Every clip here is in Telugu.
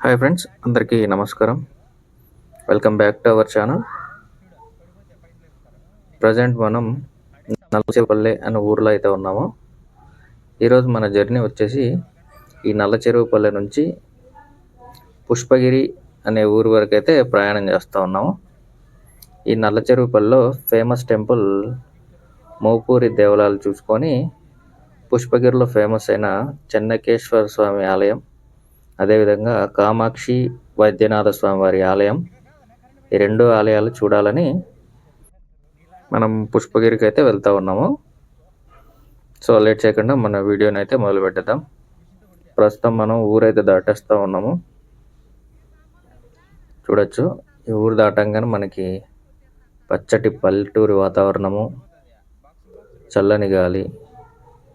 హాయ్ ఫ్రెండ్స్, అందరికీ నమస్కారం. Welcome back to our channel. Present మనం నల్లచెరువుపల్లె అనే ఊర్లో అయితే ఉన్నాము. ఈరోజు మన జర్నీ వచ్చేసి ఈ నల్లచెరువుపల్లె నుంచి పుష్పగిరి అనే ఊరు వరకు అయితే ప్రయాణం చేస్తూ ఉన్నాము. ఈ నల్లచెరువుపల్లెలో ఫేమస్ టెంపుల్ మోపూరి దేవాలయాలు చూసుకొని పుష్పగిరిలో ఫేమస్ అయిన చెన్నకేశ్వర స్వామి ఆలయం, అదేవిధంగా కామాక్షి వైద్యనాథ స్వామి వారి ఆలయం, ఈ రెండు ఆలయాలు చూడాలని మనం పుష్పగిరికి అయితే వెళ్తూ ఉన్నాము. సో లేట్ చేయకుండా మన వీడియోని అయితే మొదలు పెట్టేద్దాం. ప్రస్తుతం మనం ఊరైతే దాటేస్తూ ఉన్నాము. చూడొచ్చు, ఈ ఊరు దాటంగానే మనకి పచ్చటి పల్లెటూరి వాతావరణము, చల్లని గాలి,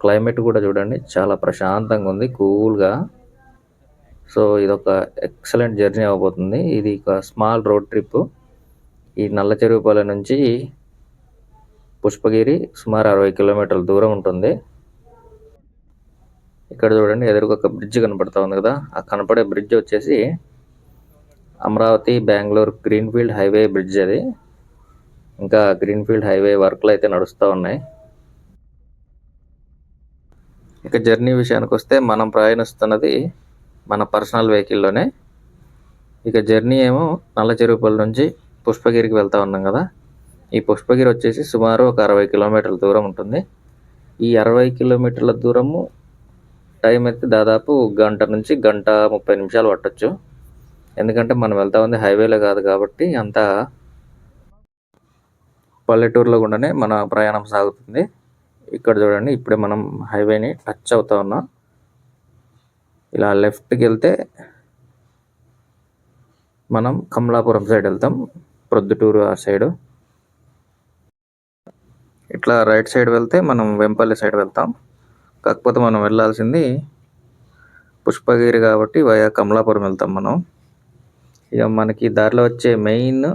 క్లైమేట్ కూడా చూడండి చాలా ప్రశాంతంగా ఉంది, కూల్గా. సో ఇదొక ఎక్సలెంట్ జర్నీ అవబోతుంది. ఇది ఒక స్మాల్ రోడ్ ట్రిప్. ఈ నల్లచెరువుపల్లె నుంచి పుష్పగిరి సుమారు 60 కిలోమీటర్ల దూరం ఉంటుంది. ఇక్కడ చూడండి, ఎదురుగా ఒక బ్రిడ్జ్ కనపడుతూ ఉంది కదా, ఆ కనపడే బ్రిడ్జ్ వచ్చేసి Amaravati Bengaluru greenfield highway bridge. అది ఇంకా గ్రీన్ఫీల్డ్ హైవే వర్క్లు అయితే నడుస్తూ ఉన్నాయి. ఇక జర్నీ విషయానికి వస్తే మనం ప్రయాణిస్తున్నది మన పర్సనల్ వెహికల్లోనే. ఇక జర్నీ ఏమో నల్లచెరువుపల్లి నుంచి పుష్పగిరికి వెళ్తూ ఉన్నాం కదా. ఈ పుష్పగిరి వచ్చేసి సుమారు ఒక 60 కిలోమీటర్ల దూరం ఉంటుంది. ఈ 60 కిలోమీటర్ల దూరము టైం అయితే దాదాపు గంట నుంచి గంట 30 నిమిషాలు పట్టొచ్చు. ఎందుకంటే మనం వెళ్తా ఉంది హైవేలో కాదు కాబట్టి అంతా పల్లెటూరులో గుండానే మన ప్రయాణం సాగుతుంది. ఇక్కడ చూడండి, ఇప్పుడే మనం హైవేని టచ్ అవుతా ఉన్నాం. ఇలా లెఫ్ట్కి వెళ్తే మనం కమలాపురం సైడ్ వెళ్తాం, ప్రొద్దుటూరు ఆ సైడు. ఇట్లా రైట్ సైడ్ వెళ్తే మనం వెంపల్లి సైడ్ వెళ్తాం. కాకపోతే మనం వెళ్ళాల్సింది పుష్పగిరి కాబట్టి వయా కమలాపురం వెళ్తాం మనం. ఇక మనకి దారిలో వచ్చే మెయిన్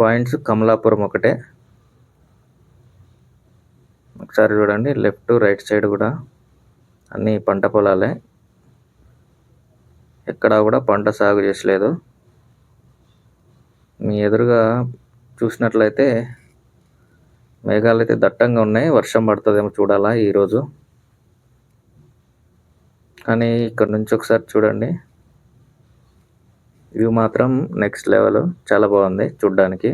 పాయింట్స్ కమలాపురం ఒకటే. ఒకసారి చూడండి, లెఫ్ట్ రైట్ సైడ్ కూడా అన్ని పంట పొలాలే, ఎక్కడా కూడా పంట సాగు చేసలేదు. మీ ఎదురుగా చూసినట్లయితే మేఘాలు అయితే దట్టంగా ఉన్నాయి, వర్షం పడుతుందేమో చూడాలా ఈరోజు. కానీ ఇక్కడ నుంచి ఒకసారి చూడండి, వ్యూ మాత్రం నెక్స్ట్ లెవెల్, చాలా బాగుంది చూడ్డానికి.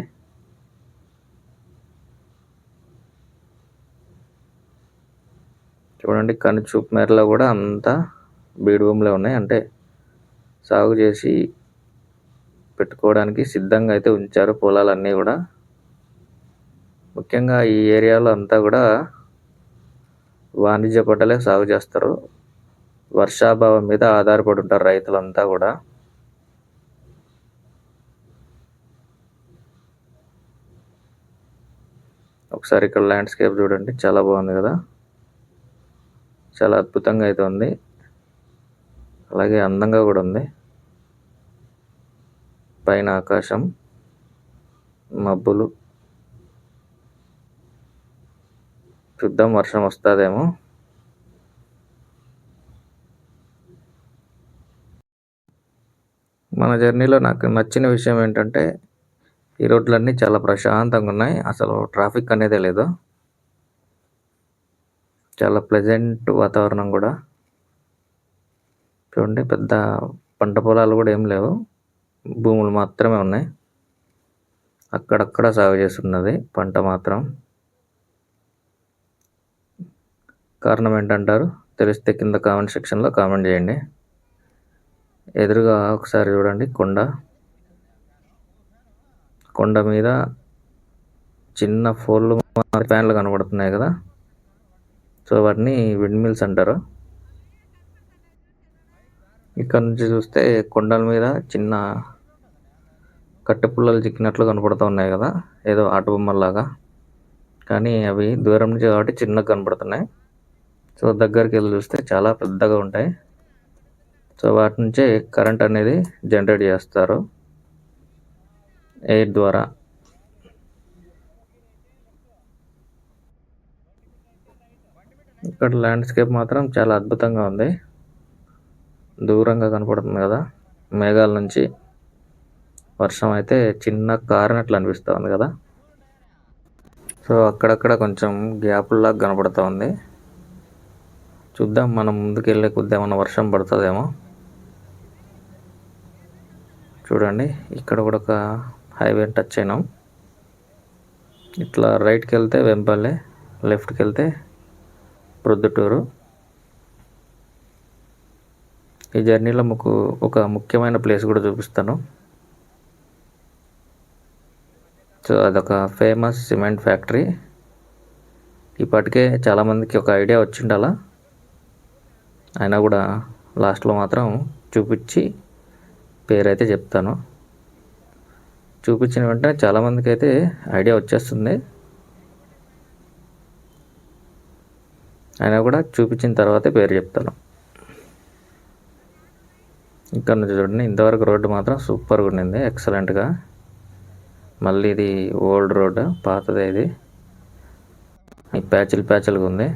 చూడండి, కనుచూపు మేరలో కూడా అంతా బీడు భూములే ఉన్నాయి, అంటే సాగు చేసి పెట్టుకోవడానికి సిద్ధంగా అయితే ఉంచారు పొలాలన్నీ కూడా. ముఖ్యంగా ఈ ఏరియాలో అంతా కూడా వాణిజ్య పంటలే సాగు చేస్తారు. వర్షాభావం మీద ఆధారపడి ఉంటారు రైతులంతా కూడా. ఒకసారి ఇక్కడ ల్యాండ్స్కేప్ చూడండి, చాలా బాగుంది కదా, చాలా అద్భుతంగా అయితే ఉంది, అలాగే అందంగా కూడా ఉంది. పైన ఆకాశం, మబ్బులు, చూద్దాం వర్షం వస్తుందేమో. మన జర్నీలో నాకు నచ్చిన విషయం ఏంటంటే ఈ రోడ్లన్నీ చాలా ప్రశాంతంగా ఉన్నాయి, అసలు ట్రాఫిక్ అనేదే లేదు. చాలా ప్లెజెంట్ వాతావరణం కూడా. చూడండి, పెద్ద పంట పొలాలు కూడా ఏం లేవు, భూములు మాత్రమే ఉన్నాయి. అక్కడక్కడ సాగు చేస్తున్నది పంట మాత్రం. కారణం ఏంటంటారు? తెలిస్తే కింద కామెంట్ సెక్షన్లో కామెంట్ చేయండి. ఎదురుగా ఒకసారి చూడండి, కొండ మీద చిన్న ఫ్యాన్లు కనబడుతున్నాయి కదా, సో వాటిని విండ్ మిల్స్ అంటారు. ఇక్కడ నుంచి చూస్తే కొండల మీద చిన్న కట్టెపుల్లలు చిక్కినట్లు కనపడుతూ ఉన్నాయి కదా, ఏదో ఆట బొమ్మల్లాగా. కానీ అవి దూరం నుంచి కాబట్టి చిన్నగా కనపడుతున్నాయి. సో దగ్గరికి వెళ్ళి చూస్తే చాలా పెద్దగా ఉంటాయి. సో వాటి నుంచే కరెంట్ అనేది జనరేట్ చేస్తారు ఎయిర్ ద్వారా. ఇక్కడ ల్యాండ్స్కేప్ మాత్రం చాలా అద్భుతంగా ఉంది, దూరంగా కనపడుతుంది కదా. మేఘాల నుంచి వర్షం అయితే చిన్న కారినట్లు అనిపిస్తూ ఉంది కదా. సో అక్కడక్కడ కొంచెం గ్యాపుల్లాగా కనపడుతూ ఉంది. చూద్దాం, మనం ముందుకు వెళ్ళే కొద్ది ఏమన్నా వర్షం పడుతుందేమో. చూడండి, ఇక్కడ కూడా ఒక హైవే టచ్ అయినాం. ఇట్లా రైట్కి వెళ్తే వెంపల్లె, లెఫ్ట్కి వెళ్తే ప్రొద్దుటూరు. ఈ జర్నీలో మీకు ఒక ముఖ్యమైన ప్లేస్ కూడా చూపిస్తాను. సో అదొక ఫేమస్ సిమెంట్ ఫ్యాక్టరీ. ఇప్పటికే చాలామందికి ఒక ఐడియా వచ్చిండాలా, అయినా కూడా లాస్ట్లో మాత్రం చూపించి పేరైతే చెప్తాను. చూపించిన వెంటనే చాలామందికి అయితే ఐడియా వచ్చేస్తుంది, అయినా కూడా చూపించిన తర్వాతే పేరు చెప్తాను. ఇక్కడ నుంచి చూడండి, ఇంతవరకు రోడ్డు మాత్రం సూపర్గా ఉండింది, ఎక్సలెంట్గా. మళ్ళీ ఇది ఓల్డ్ రోడ్, పాతదే ఇది, ఈ ప్యాచులుగా ఉంది.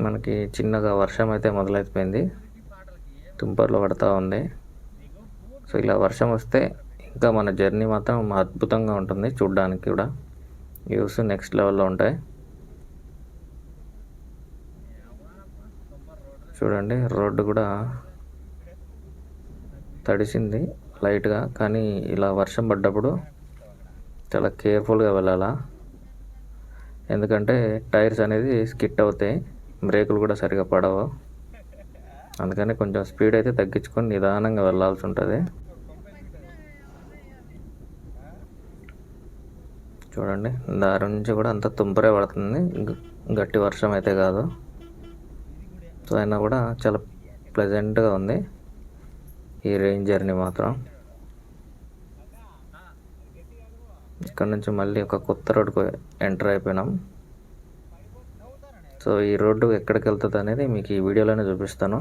మనకి చిన్నగా వర్షం అయితే మొదలైపోయింది, తుంపర్లు పడుతూ ఉంది. సో ఇలా వర్షం వస్తే ఇంకా మన జర్నీ మాత్రం అద్భుతంగా ఉంటుంది, చూడ్డానికి కూడా వ్యూస్ నెక్స్ట్ లెవెల్లో ఉంటాయి. చూడండి, రోడ్డు కూడా తడిసింది లైట్గా, కానీ ఇలా వర్షం పడ్డప్పుడు చాలా కేర్ఫుల్గా వెళ్ళాలా, ఎందుకంటే టైర్స్ అనేది స్కిట్ అవుతాయి, బ్రేకులు కూడా సరిగా పడవు. అందుకని కొంచెం స్పీడ్ అయితే తగ్గించుకొని నిదానంగా వెళ్ళాల్సి ఉంటుంది. చూడండి, దారి నుంచి కూడా అంత తుంపరే పడుతుంది, గట్టి వర్షం అయితే కాదు. సో అయినా కూడా చాలా ప్లెజెంట్గా ఉంది ఈ రెయిన్ జర్నీ మాత్రం. ఇక్కడ నుంచి మళ్ళీ ఒక కొత్త రోడ్డుకు ఎంటర్ అయిపోయినాం. సో ఈ రోడ్డు ఎక్కడికి వెళ్తుంది అనేది మీకు ఈ వీడియోలోనే చూపిస్తాను,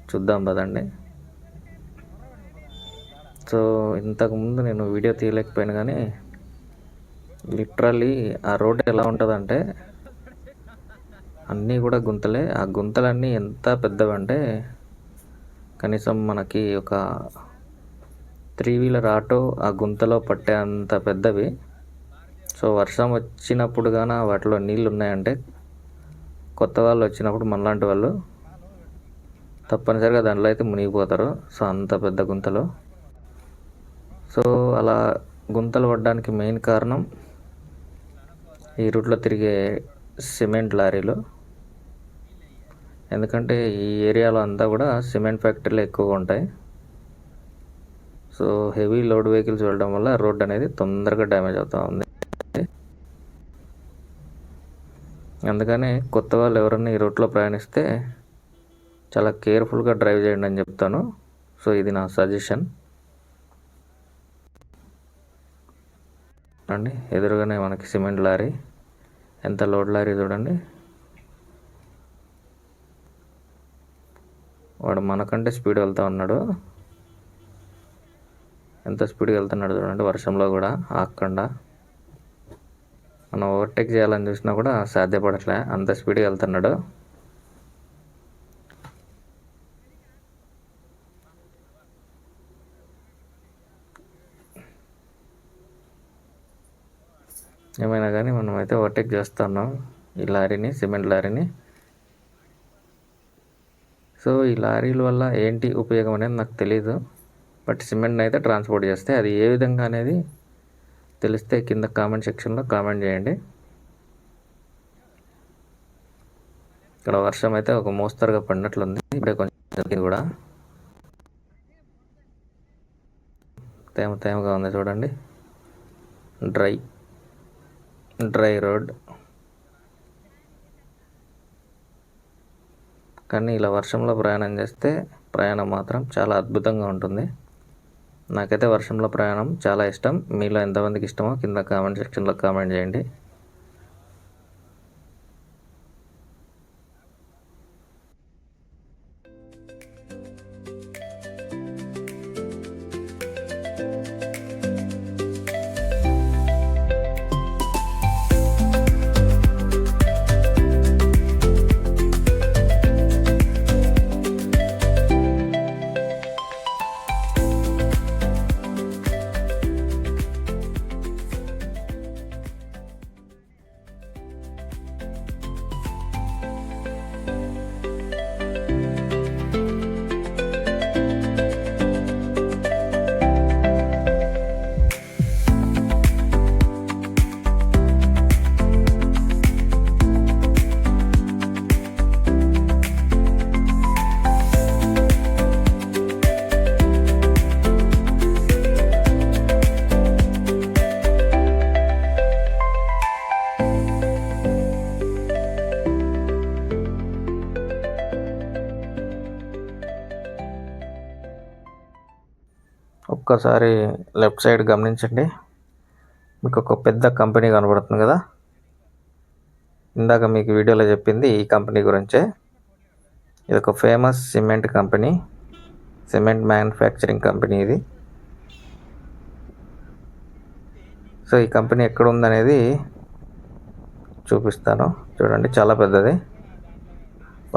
చూద్దాం పదండి. సో ఇంతకుముందు నేను వీడియో తీయలేకపోయాను, కానీ లిటరల్లీ ఆ రోడ్డు ఎలా ఉంటుందంటే అన్నీ కూడా గుంతలే. ఆ గుంతలన్నీ ఎంత పెద్దవంటే కనీసం మనకి ఒక 3-వీలర్ ఆటో ఆ గుంతలో పట్టే అంత పెద్దవి. సో వర్షం వచ్చినప్పుడు కానీ వాటిలో నీళ్ళు ఉన్నాయంటే, కొత్త వాళ్ళు వచ్చినప్పుడు మనలాంటి వాళ్ళు తప్పనిసరిగా దాంట్లో అయితే మునిగిపోతారు. సో అంత పెద్ద గుంతలు. సో అలా గుంతలు పడడానికి మెయిన్ కారణం ఈ రూట్లో తిరిగే సిమెంట్ లారీలు. ఎందుకంటే ఈ ఏరియాలో అంతా కూడా సిమెంట్ ఫ్యాక్టరీలు ఎక్కువగా ఉంటాయి. సో హెవీ లోడ్ వెహికల్స్ వెళ్ళడం వల్ల రోడ్ అనేది తొందరగా డ్యామేజ్ అవుతూ ఉంది. అందుకని కొత్త వాళ్ళు ఎవరన్నా ఈ రూట్లో ప్రయాణిస్తే చాలా కేర్ఫుల్గా డ్రైవ్ చేయండి అని చెప్తాను. సో ఇది నా సజెషన్ అండి. ఎదురుగానే మనకి సిమెంట్ లారీ, ఎంత లోడ్ లారీ చూడండి. వాడు మనకంటే స్పీడ్ వెళ్తూ ఉన్నాడు. ఎంత స్పీడ్గా వెళ్తున్నాడు చూడండి, వర్షంలో కూడా ఆగకుండా. మనం ఓవర్టేక్ చేయాలని చూసినా కూడా సాధ్యపడట్లే, అంత స్పీడ్గా వెళ్తున్నాడు. ఏమైనా కానీ మనం అయితే ఓవర్టేక్ చేస్తున్నాం ఈ లారీని, సిమెంట్ లారీని. సో ఈ లారీల వల్ల ఏంటి ఉపయోగం అనేది నాకు తెలీదు, బట్ సిమెంట్ని అయితే ట్రాన్స్పోర్ట్ చేస్తే అది ఏ విధంగా అనేది తెలిస్తే కింద కామెంట్ సెక్షన్లో కామెంట్ చేయండి. ఇక్కడ వర్షం అయితే ఒక మోస్తరుగా పడినట్లుంది, ఇప్పుడే కొంచెం కూడా తేమగా ఉంది చూడండి. డ్రై రోడ్, కానీ ఇలా వర్షంలో ప్రయాణం చేస్తే ప్రయాణం మాత్రం చాలా అద్భుతంగా ఉంటుంది. నాకైతే వర్షంలో ప్రయాణం చాలా ఇష్టం. మీలో ఎంతమందికి ఇష్టమో కింద కామెంట్ సెక్షన్లో కామెంట్ చేయండి. ఒక్కసారి లెఫ్ట్ సైడ్ గమనించండి, మీకు ఒక పెద్ద కంపెనీ కనబడుతుంది కదా. ఇందాక మీకు వీడియోలో చెప్పింది ఈ కంపెనీ గురించే. ఇది ఒక famous cement company, cement manufacturing company ఇది. సో ఈ కంపెనీ ఎక్కడ ఉందనేది చూపిస్తాను చూడండి, చాలా పెద్దది.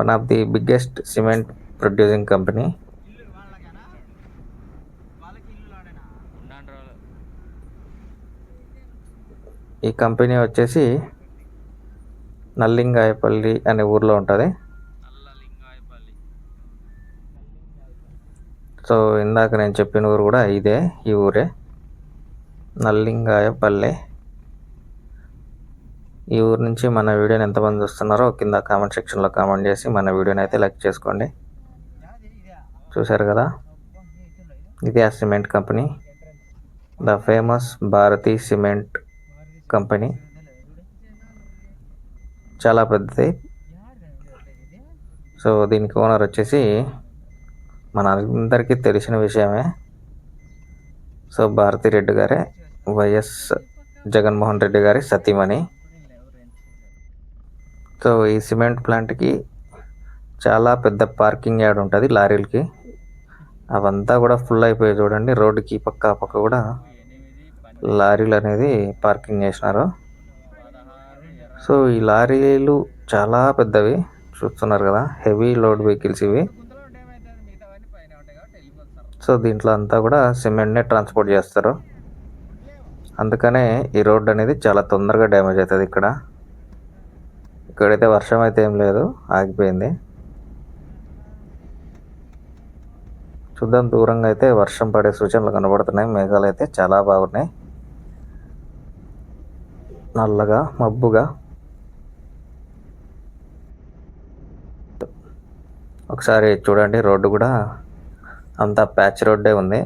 One of the biggest cement producing company. ఈ కంపెనీ వచ్చేసి నల్లింగాయపల్లి అనే ఊర్లో ఉంటుంది. సో ఇందాక నేను చెప్పిన ఊరు కూడా ఇదే, ఈ ఊరే నల్లింగాయపల్లె. ఈ ఊరు నుంచి మన వీడియోని ఎంతమంది చూస్తున్నారో కింద కామెంట్ సెక్షన్లో కామెంట్ చేసి మన వీడియోని అయితే లైక్ చేసుకోండి. చూశారు కదా, ఇదే ఆ cement company, the famous Bharathi cement company. చాలా పెద్దది. సో దీనికి ఓనర్ వచ్చేసి మన అందరికీ తెలిసిన విషయమే. సో భారతీ రెడ్డి గారే, వైఎస్ జగన్మోహన్ రెడ్డి గారి సతీమణి. సో ఈ సిమెంట్ ప్లాంట్కి చాలా పెద్ద పార్కింగ్ యార్డ్ ఉంటుంది లారీలకి. అవంతా కూడా ఫుల్ అయిపోయి చూడండి, రోడ్డుకి పక్క కూడా లారీలు అనేది పార్కింగ్ చేసినారు. సో ఈ లారీలు చాలా పెద్దవి చూస్తున్నారు కదా, హెవీ లోడ్ వెహికల్స్ ఇవి. సో దీంట్లో అంతా కూడా సిమెంట్నే ట్రాన్స్పోర్ట్ చేస్తారు. అందుకనే ఈ రోడ్ అనేది చాలా తొందరగా డ్యామేజ్ అవుతుంది. ఇక్కడైతే వర్షం అయితే ఏం లేదు, ఆగిపోయింది. చూద్దాం, దూరంగా అయితే వర్షం పడే సూచనలు కనబడుతున్నాయి. మేఘాలు అయితే చాలా బాగున్నాయి, నల్లగా మబ్బుగా. ఒకసారి చూడండి, రోడ్డు కూడా అంతా ప్యాచ్ రోడ్డే ఉంది.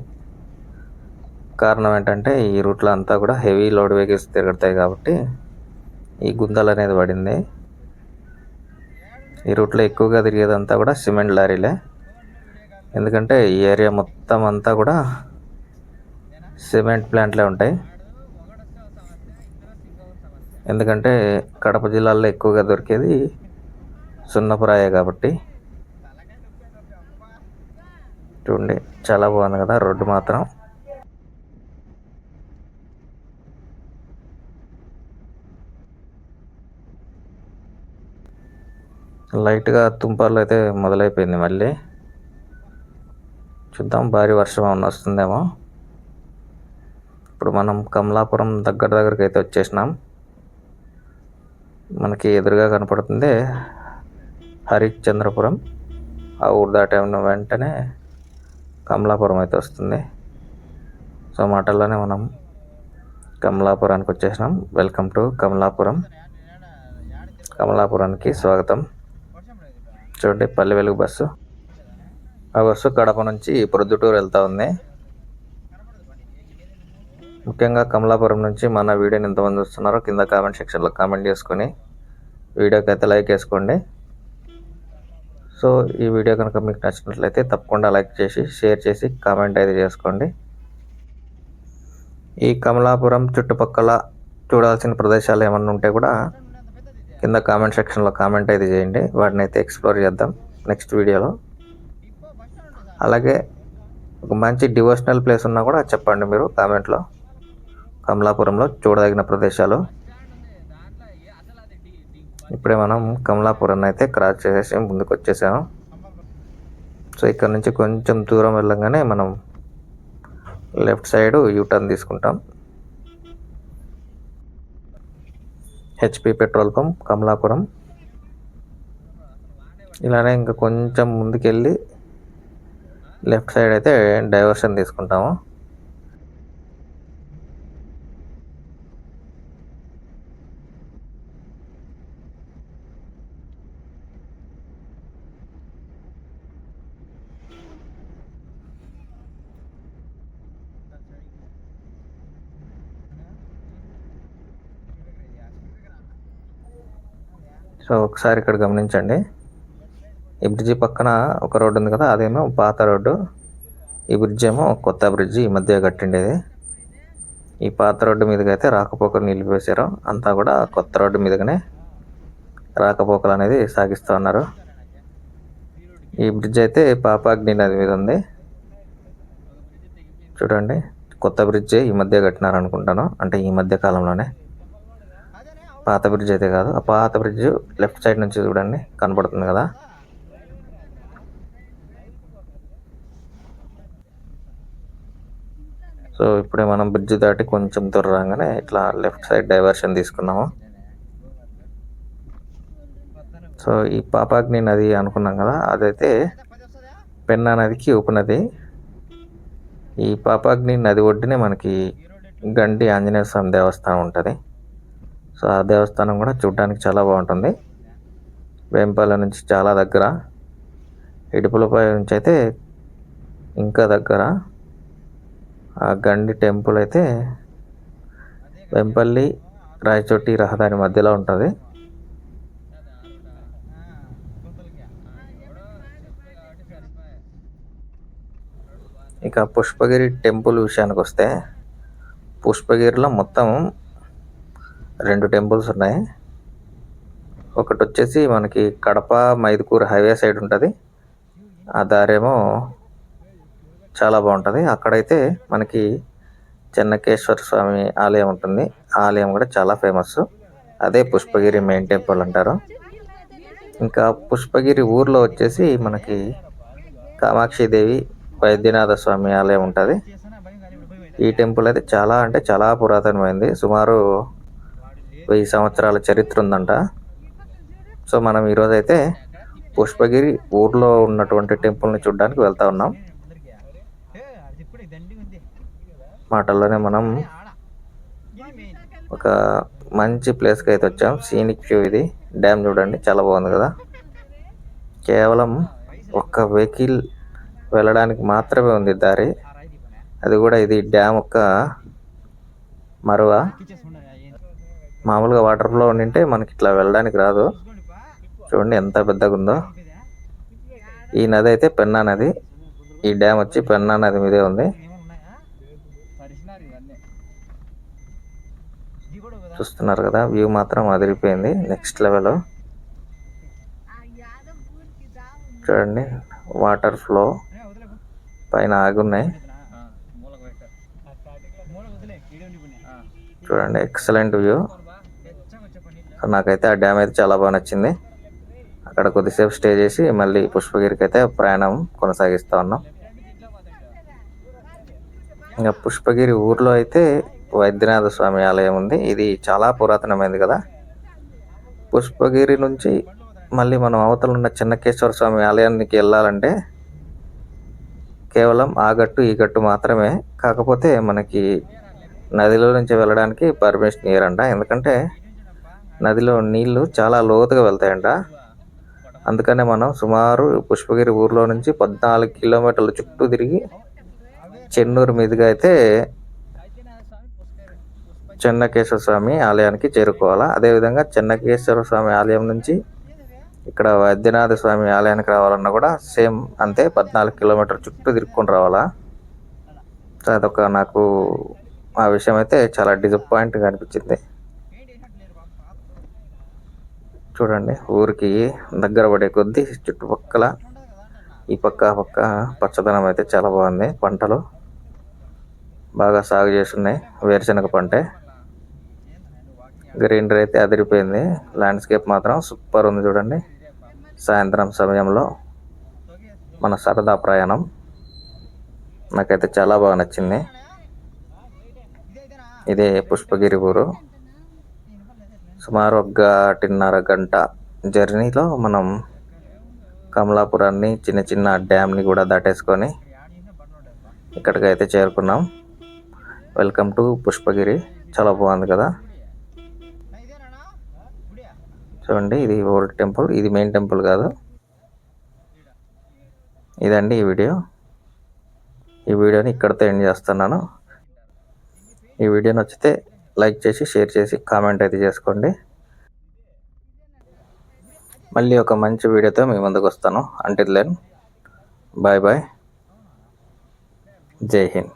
కారణం ఏంటంటే ఈ రూట్లో అంతా కూడా హెవీ లోడ్ వెహికల్స్ తిరుగుతాయి కాబట్టి ఈ గుంతలు అనేది పడింది. ఈ రూట్లో ఎక్కువగా తిరిగేదంతా కూడా సిమెంట్ లారీలే, ఎందుకంటే ఈ ఏరియా మొత్తం అంతా కూడా సిమెంట్ ప్లాంట్లే ఉంటాయి. ఎందుకంటే కడప జిల్లాలో ఎక్కువగా దొరికేది సున్నపురాయే కాబట్టి. చూడండి చాలా బాగుంది కదా రోడ్డు మాత్రం. లైట్గా తుంపర్లు అయితే మొదలైపోయింది. మళ్ళీ చూద్దాం, భారీ వర్షం ఏమన్నా వస్తుందేమో. ఇప్పుడు మనం కమలాపురం దగ్గరికి అయితే వచ్చేసినాం. మనకి ఎదురుగా కనపడుతుంది హరిశ్చంద్రపురం. ఆ ఊరు దాటిన వెంటనే కమలాపురం అయితే వస్తుంది. సో మాటల్లోనే మనం కమలాపురానికి వచ్చేసినాం. Welcome to Kamalapuram. కమలాపురానికి స్వాగతం. చూడండి పల్లె వెలుగు బస్సు. ఆ బస్సు కడప నుంచి ప్రొద్దుటూరు వెళ్తూ ఉంది. ముఖ్యంగా కమలాపురం నుంచి మన వీడియోని ఎంతమంది చూస్తున్నారో కింద కామెంట్ సెక్షన్లో కామెంట్ చేసుకొని వీడియోకి అయితే లైక్ వేసుకోండి. సో ఈ వీడియో కనుక మీకు నచ్చినట్లయితే తప్పకుండా లైక్ చేసి షేర్ చేసి కామెంట్ అయితే చేసుకోండి. ఈ కమలాపురం చుట్టుపక్కల చూడాల్సిన ప్రదేశాలు ఏమన్నా ఉంటే కూడా కింద కామెంట్ సెక్షన్లో కామెంట్ అయితే చేయండి. వాటిని అయితే ఎక్స్ప్లోర్ చేద్దాం నెక్స్ట్ వీడియోలో. అలాగే ఒక మంచి డివోషనల్ ప్లేస్ ఉన్నా కూడా చెప్పండి మీరు కామెంట్లో. కమలాపురంలో చూడదగిన ప్రదేశాలు. ఇప్పుడే మనం కమలాపురం అయితే క్రాస్ చేసేసి ముందుకు వచ్చేసాము. సో ఇక్కడ నుంచి కొంచెం దూరం వెళ్ళంగానే మనం లెఫ్ట్ సైడ్ యూటర్న్ తీసుకుంటాం. HP petrol pump Kamalapuram. ఇలానే ఇంకా కొంచెం ముందుకెళ్ళి లెఫ్ట్ సైడ్ అయితే డైవర్షన్ తీసుకుంటాము. సో ఒకసారి ఇక్కడ గమనించండి, ఈ బ్రిడ్జి పక్కన ఒక రోడ్డు ఉంది కదా, అదేమో పాత రోడ్డు. ఈ బ్రిడ్జ్ ఏమో కొత్త బ్రిడ్జి, ఈ మధ్య కట్టిండేది. ఈ పాత రోడ్డు మీదకి అయితే రాకపోకలు నిలిపివేశారు. అంతా కూడా కొత్త రోడ్డు మీదగానే రాకపోకలు అనేది సాగిస్తూ ఉన్నారు. ఈ బ్రిడ్జ్ అయితే పాపాగ్ని నది మీద ఉంది. చూడండి కొత్త బ్రిడ్జ్ ఈ మధ్య కట్టినారు అనుకుంటాను, అంటే ఈ మధ్య కాలంలోనే. పాత బ్రిడ్జ్ అయితే కాదు. ఆ పాత బ్రిడ్జ్ లెఫ్ట్ సైడ్ నుంచి చూడండి కనపడుతుంది కదా. సో ఇప్పుడే మనం బ్రిడ్జ్ దాటి కొంచెం దూరం రాగానే ఇట్లా లెఫ్ట్ సైడ్ డైవర్షన్ తీసుకున్నాము. సో ఈ పాపాగ్ని నది అనుకున్నాం కదా, అదైతే పెన్నా నదికి ఉపనది. ఈ పాపాగ్ని నది ఒడ్డునే మనకి గండి ఆంజనేయ స్వామి దేవస్థానం ఉంటుంది. సో ఆ దేవస్థానం కూడా చూడడానికి చాలా బాగుంటుంది. వేంపల్లి నుంచి చాలా దగ్గర, ఇడుపులపై నుంచి అయితే ఇంకా దగ్గర. ఆ గండి టెంపుల్ అయితే వెంపల్లి రాయచోటి రహదారి మధ్యలో ఉంటుంది. ఇక పుష్పగిరి టెంపుల్ విషయానికి వస్తే, పుష్పగిరిలో మొత్తం 2 టెంపుల్స్ ఉన్నాయి. ఒకటి వచ్చేసి మనకి కడప మైదుకూరు హైవే సైడ్ ఉంటుంది. ఆ దారేమో చాలా బాగుంటుంది. అక్కడైతే మనకి చెన్నకేశ్వర స్వామి ఆలయం ఉంటుంది. ఆ ఆలయం కూడా చాలా ఫేమస్. అదే పుష్పగిరి మెయిన్ టెంపుల్ అంటారు. ఇంకా పుష్పగిరి ఊర్లో వచ్చేసి మనకి కామాక్షిదేవి వైద్యనాథ స్వామి ఆలయం ఉంటుంది. ఈ టెంపుల్ అయితే చాలా అంటే చాలా పురాతనమైంది. సుమారు 1000 సంవత్సరాల చరిత్ర ఉందంట. సో మనం ఈరోజు అయితే పుష్పగిరి ఊర్లో ఉన్నటువంటి టెంపుల్ని చూడడానికి వెళ్తా ఉన్నాం. మాటల్లోనే మనం ఒక మంచి ప్లేస్కి అయితే వచ్చాం. సీనిక్ వ్యూ ఇది. డ్యామ్ చూడండి చాలా బాగుంది కదా. కేవలం ఒక్క వెహికల్ వెళ్ళడానికి మాత్రమే ఉంది దారి. అది కూడా ఇది డ్యామ్ యొక్క మరువ. మామూలుగా వాటర్ ఫ్లో ఉండింటే మనకి ఇట్లా వెళ్ళడానికి రాదు. చూడండి ఎంత పెద్దగా ఉందో. ఈ నది అయితే పెన్నా నది. ఈ డ్యామ్ వచ్చి పెన్నా నది మీదే ఉంది. చూస్తున్నారు కదా, వ్యూ మాత్రం అదిరిపోయింది, నెక్స్ట్ లెవెల్. చూడండి వాటర్ ఫ్లో పైన ఆగున్నాయి. చూడండి ఎక్సలెంట్ వ్యూ. నాకైతే ఆ డ్యామ్ అయితే చాలా బాగా నచ్చింది. అక్కడ కొద్దిసేపు స్టే చేసి మళ్ళీ పుష్పగిరికి అయితే ప్రయాణం కొనసాగిస్తూ ఉన్నాం. ఇంకా పుష్పగిరి ఊర్లో అయితే వైద్యనాథ స్వామి ఆలయం ఉంది. ఇది చాలా పురాతనమైనది కదా. పుష్పగిరి నుంచి మళ్ళీ మనం అవతల ఉన్న చెన్నకేశ్వర స్వామి ఆలయానికి వెళ్ళాలంటే కేవలం ఆ గట్టు ఈ గట్టు మాత్రమే. కాకపోతే మనకి నదిలో నుంచి వెళ్ళడానికి పర్మిషన్ ఇయ్యరంట. ఎందుకంటే నదిలో నీళ్లు చాలా లోతుగా వెళ్తాయంట. అందుకనే మనం సుమారు పుష్పగిరి ఊర్లో నుంచి 14 కిలోమీటర్ల చుట్టూ తిరిగి చెన్నూరు మీదుగా అయితే చెన్నకేశ్వర స్వామి ఆలయానికి చేరుకోవాలా. అదేవిధంగా చెన్నకేశ్వర స్వామి ఆలయం నుంచి ఇక్కడ వైద్యనాథ స్వామి ఆలయానికి రావాలన్నా కూడా సేమ్ అంతే, 14 కిలోమీటర్ చుట్టూ తిరుక్కొని రావాలా. సో అదొక నాకు ఆ విషయం అయితే చాలా డిసప్పాయింట్గా అనిపించింది. చూడండి ఊరికి దగ్గర పడే కొద్దీ చుట్టుపక్కల ఈ పక్క పక్క పచ్చదనం అయితే చాలా బాగుంది. పంటలు బాగా సాగు చేస్తున్నాయి. వేరుశనగ పంటే. గ్రీనరీ అయితే అదిరిపోయింది. ల్యాండ్స్కేప్ మాత్రం సూపర్ ఉంది. చూడండి సాయంత్రం సమయంలో మన సరదా ప్రయాణం నాకైతే చాలా బాగా నచ్చింది. ఇదే పుష్పగిరి ఊరు. సుమారు 1.5 గంట జర్నీలో మనం కమలాపురాన్ని, చిన్న చిన్న డ్యామ్ని కూడా దాటేసుకొని ఇక్కడికైతే చేరుకున్నాం. Welcome to Pushpagiri. చాలా బాగుంది కదా. చూడండి ఇది ఓల్డ్ టెంపుల్, ఇది మెయిన్ టెంపుల్ కాదు. ఇదండి ఈ వీడియో. ఈ వీడియోని ఇక్కడితో ఎండ్ చేస్తున్నాను. ఈ వీడియో నచ్చితే లైక్ చేసి, షేర్ చేసి, కామెంట్ అయితే చేసుకోండి. మళ్ళీ ఒక మంచి వీడియోతో మీ ముందుకు వస్తాను. Until then bye bye. జై హింద్.